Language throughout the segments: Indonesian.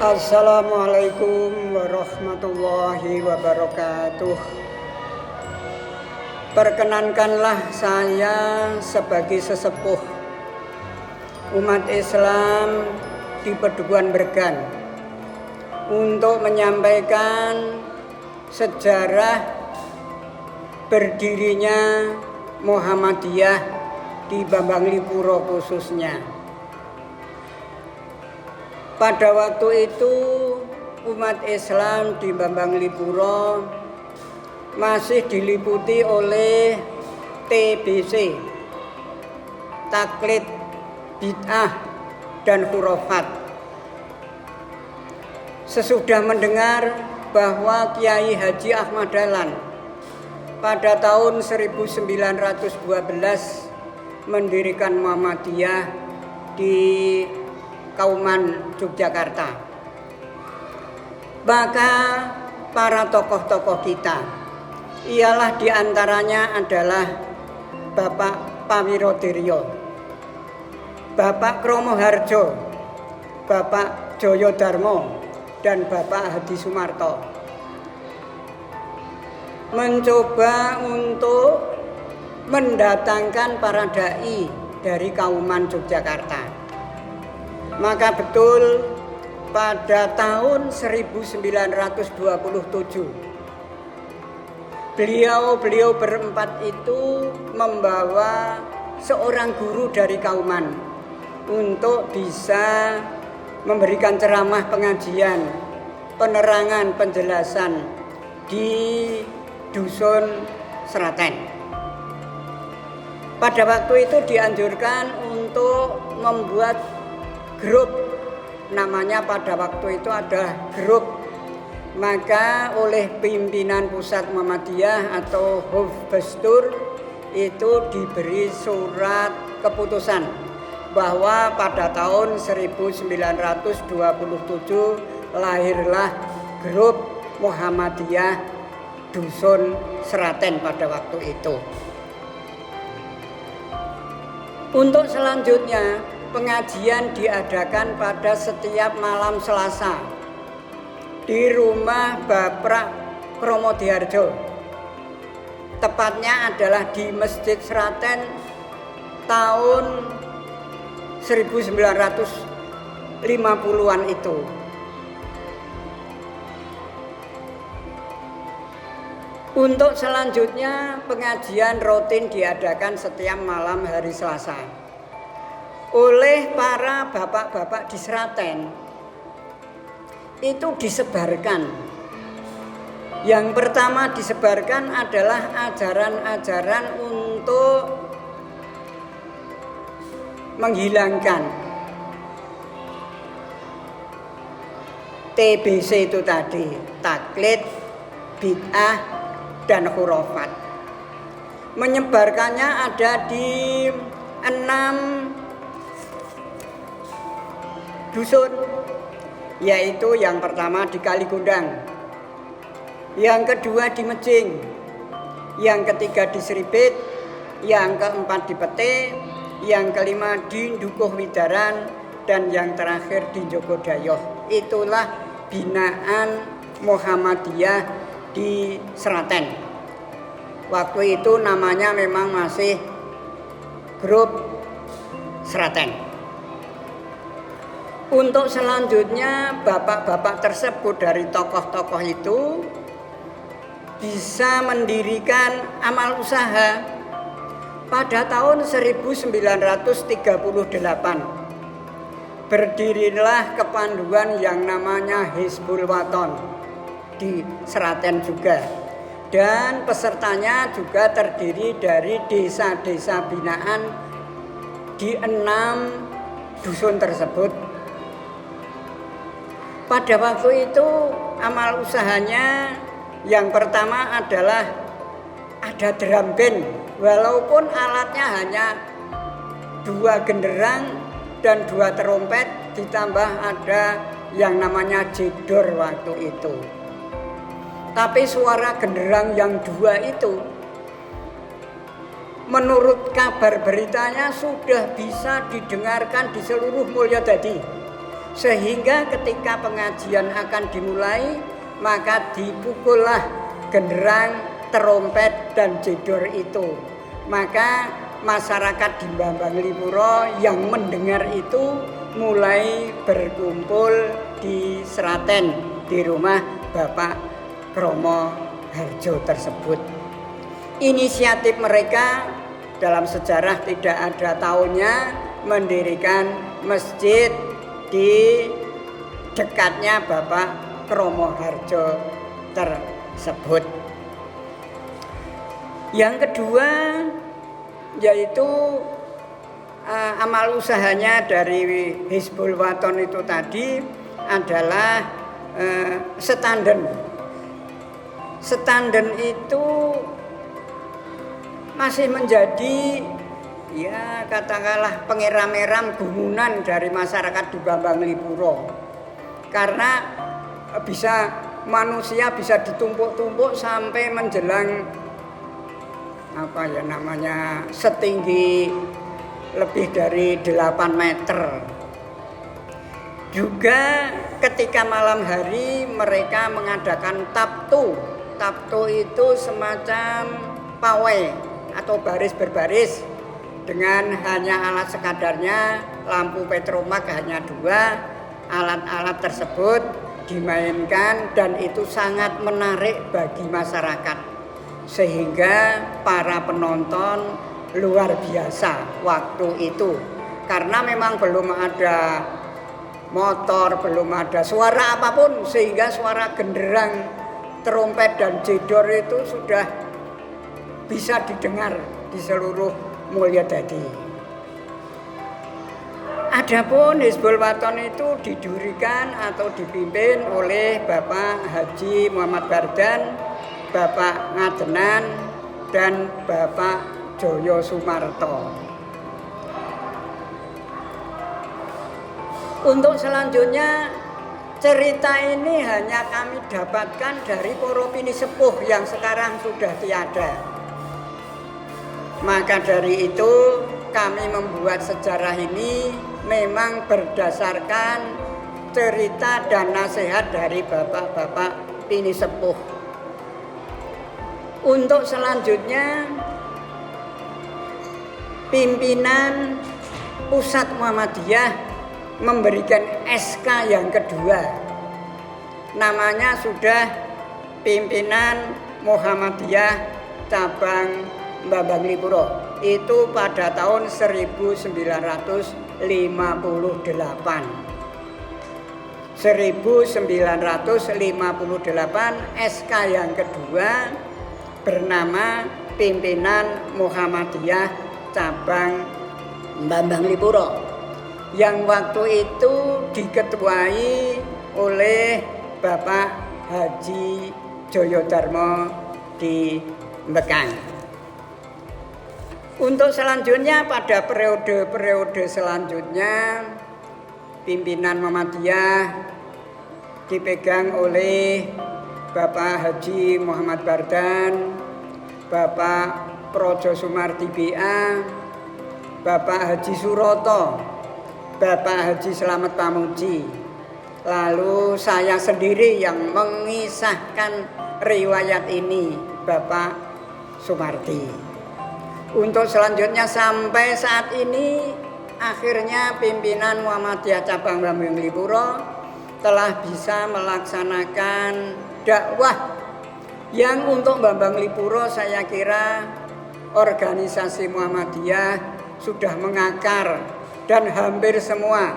Assalamualaikum warahmatullahi wabarakatuh. Perkenankanlah saya sebagai sesepuh umat Islam di Pedukuhan Bergan untuk menyampaikan sejarah berdirinya Muhammadiyah di Bambanglipuro khususnya. Pada waktu itu umat Islam di Bambanglipuro masih diliputi oleh TBC, taklid, bid'ah, dan khurafat. Sesudah mendengar bahwa Kiai Haji Ahmad Dahlan pada tahun 1912 mendirikan Muhammadiyah di Kauman, Yogyakarta, maka para tokoh-tokoh kita, ialah diantaranya adalah Bapak Pawirodiryo, Bapak Kromo Harjo, Bapak Joyo Darmo, dan Bapak Hadi Sumarto, mencoba untuk mendatangkan para dai dari Kauman, Yogyakarta. Maka betul pada tahun 1927 beliau berempat itu membawa seorang guru dari Kauman untuk bisa memberikan ceramah, pengajian, penerangan, penjelasan di Dusun Seraten. Pada waktu itu dianjurkan untuk membuat grup, namanya pada waktu itu ada grup. Maka oleh pimpinan pusat Muhammadiyah atau Hufbestur itu diberi surat keputusan bahwa pada tahun 1927 lahirlah grup Muhammadiyah Dusun Seraten pada waktu itu. Untuk selanjutnya pengajian diadakan pada setiap malam Selasa di rumah Bapak Kromo Diharjo. Tepatnya adalah di Masjid Seraten tahun 1950-an itu. Untuk selanjutnya pengajian rutin diadakan setiap malam hari Selasa oleh para bapak-bapak di Seraten. Itu disebarkan. Yang pertama disebarkan adalah ajaran-ajaran untuk menghilangkan TBC itu tadi, taklid, bid'ah, dan khurafat. Menyebarkannya ada di 6 dusun, yaitu yang pertama di Kaligundang, yang kedua di Mejing, yang ketiga di Seribit, yang keempat di Pete, yang kelima di Dukuh Widaran, dan yang terakhir di Jogodayoh. Itulah binaan Muhammadiyah di Seraten. Waktu itu namanya memang masih grup Seraten. Untuk selanjutnya bapak-bapak tersebut dari tokoh-tokoh itu bisa mendirikan amal usaha pada tahun 1938. Berdirilah kepanduan yang namanya Hizbul Waton di Seraten juga. Dan pesertanya juga terdiri dari desa-desa binaan di 6 dusun tersebut. Pada waktu itu amal usahanya yang pertama adalah ada drum band, walaupun alatnya hanya 2 genderang dan 2 terompet, ditambah ada yang namanya jedor waktu itu. Tapi suara genderang yang 2 itu menurut kabar beritanya sudah bisa didengarkan di seluruh Mulyadadi. Sehingga ketika pengajian akan dimulai, maka dipukullah genderang, terompet dan jedor itu. Maka masyarakat di Bambanglipuro yang mendengar itu mulai berkumpul di Seraten, di rumah Bapak Kromo Harjo tersebut. Inisiatif mereka dalam sejarah tidak ada tahunnya mendirikan masjid di dekatnya Bapak Kromo Harjo tersebut. Yang kedua yaitu amal usahanya dari Hizbul Waton itu tadi adalah standen. Standen itu masih menjadi ya katakanlah pengeram-eram gumunan dari masyarakat di Bambanglipuro, karena manusia bisa ditumpuk-tumpuk sampai menjelang setinggi lebih dari 8 meter. Juga ketika malam hari mereka mengadakan taptu. Taptu itu semacam pawai atau baris berbaris dengan hanya alat sekadarnya, lampu petromak hanya 2. Alat-alat tersebut dimainkan dan itu sangat menarik bagi masyarakat, sehingga para penonton luar biasa waktu itu, karena memang belum ada motor, belum ada suara apapun, sehingga suara genderang, terompet dan jedor itu sudah bisa didengar di seluruh Mulyadadi. Adapun Hizbul Waton itu didirikan atau dipimpin oleh Bapak Haji Muhammad Bardan, Bapak Ngadenan, dan Bapak Joyo Sumarto. Untuk selanjutnya, cerita ini hanya kami dapatkan dari para pinisepuh yang sekarang sudah tiada. Maka dari itu kami membuat sejarah ini memang berdasarkan cerita dan nasihat dari bapak-bapak pinisepuh. Untuk selanjutnya, pimpinan Pusat Muhammadiyah memberikan SK yang kedua. Namanya sudah Pimpinan Muhammadiyah Cabang Bambanglipuro. Itu pada tahun 1958. 1958 SK yang kedua bernama Pimpinan Muhammadiyah Cabang Bambanglipuro, yang waktu itu diketuai oleh Bapak Haji Joyodarmo di Bekang. Untuk selanjutnya pada periode selanjutnya pimpinan Muhammadiyah dipegang oleh Bapak Haji Muhammad Bardan, Bapak Projo Sumarti BA, Bapak Haji Suroto, Bapak Haji Slamet Pamuji. Lalu saya sendiri yang mengisahkan riwayat ini, Bapak Sumarti. Untuk selanjutnya sampai saat ini akhirnya pimpinan Muhammadiyah Cabang Bambanglipuro telah bisa melaksanakan dakwah yang untuk Bambanglipuro saya kira organisasi Muhammadiyah sudah mengakar dan hampir semua.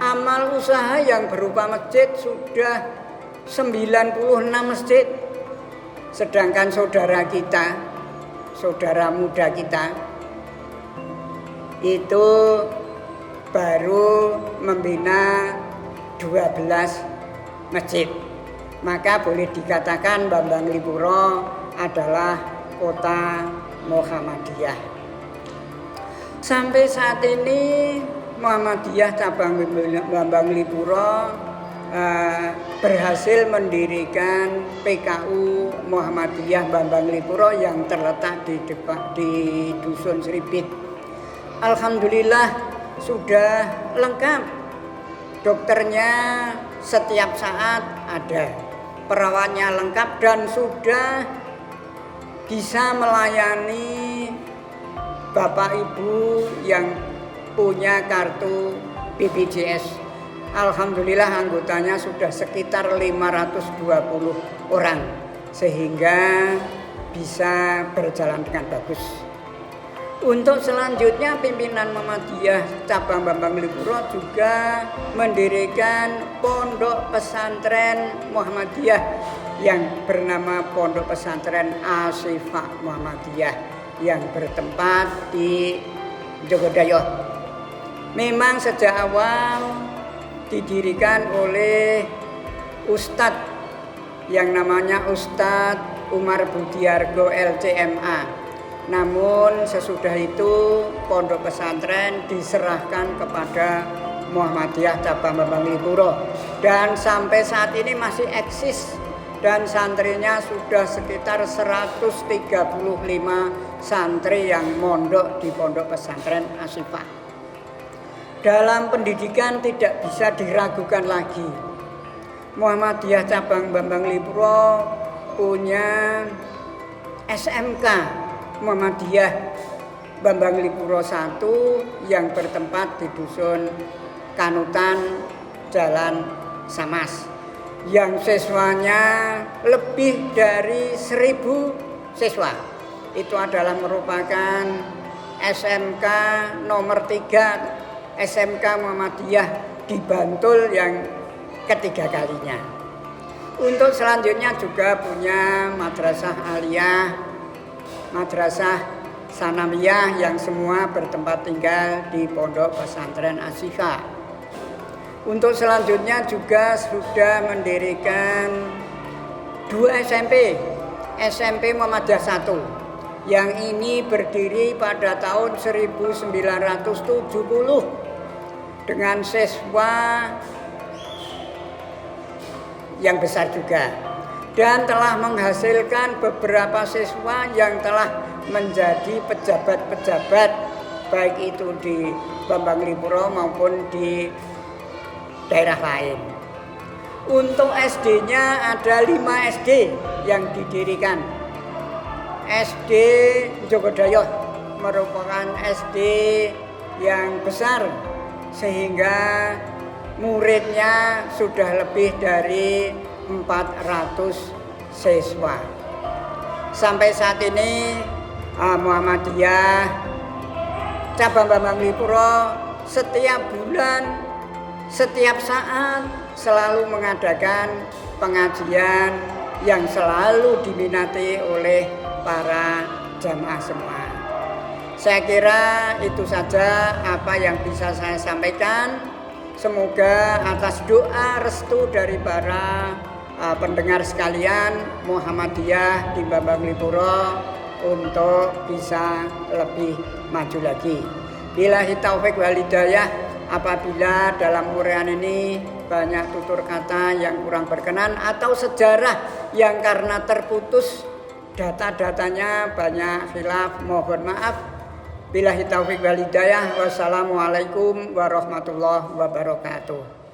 Amal usaha yang berupa masjid sudah 96 masjid. Sedangkan saudara kita, saudara muda kita itu baru membina 12 masjid. Maka boleh dikatakan Bambanglipuro adalah kota Muhammadiyah. Sampai saat ini Muhammadiyah Cabang Bambanglipuro berhasil mendirikan PKU Muhammadiyah Bambanglipuro yang terletak di Dusun Sribit. Alhamdulillah sudah lengkap dokternya setiap saat ada, perawatnya lengkap dan sudah bisa melayani Bapak Ibu yang punya kartu BPJS. Alhamdulillah anggotanya sudah sekitar 520 orang sehingga bisa berjalan dengan bagus. Untuk selanjutnya pimpinan Muhammadiyah cabang Bambang Lipuro juga mendirikan pondok pesantren Muhammadiyah yang bernama Pondok Pesantren Asy-Syifa Muhammadiyah yang bertempat di Jogodayo. Memang sejak awal didirikan oleh Ustadz yang namanya Ustadz Umar Budiargo LCMA. Namun sesudah itu pondok pesantren diserahkan kepada Muhammadiyah cabang Bambang Lipuro dan sampai saat ini masih eksis dan santrinya sudah sekitar 135 santri yang mondok di pondok pesantren Asy-Syifa. Dalam pendidikan tidak bisa diragukan lagi. Muhammadiyah cabang Bambang Lipuro punya SMK Muhammadiyah Bambang Lipuro 1 yang bertempat di Dusun Kanutan, Jalan Samas, yang siswanya lebih dari 1000 siswa. Itu adalah merupakan SMK nomor 3 SMK Muhammadiyah di Bantul yang ketiga kalinya. Untuk selanjutnya juga punya madrasah aliyah, madrasah sanawiyah yang semua bertempat tinggal di pondok pesantren Asy-Syifa. Untuk selanjutnya juga sudah mendirikan 2 SMP Muhammadiyah 1 yang ini berdiri pada tahun 1970 dengan siswa yang besar juga dan telah menghasilkan beberapa siswa yang telah menjadi pejabat-pejabat baik itu di Bambang Lipuro maupun di daerah lain. Untuk SD-nya ada 5 SD yang didirikan. SD Jogodayo merupakan SD yang besar sehingga muridnya sudah lebih dari 400 siswa. Sampai saat ini Muhammadiyah cabang Bambang Lipuro setiap bulan, setiap saat selalu mengadakan pengajian yang selalu diminati oleh para jamaah semua. Saya kira itu saja apa yang bisa saya sampaikan. Semoga atas doa restu dari para pendengar sekalian Muhammadiyah di Bambang Lipuro untuk bisa lebih maju lagi. Billahi taufik wal hidayah. Apabila dalam uraian ini banyak tutur kata yang kurang berkenan atau sejarah yang karena terputus data-datanya banyak khilaf, mohon maaf. Billahi taufik wal hidayah. Wassalamualaikum warahmatullahi wabarakatuh.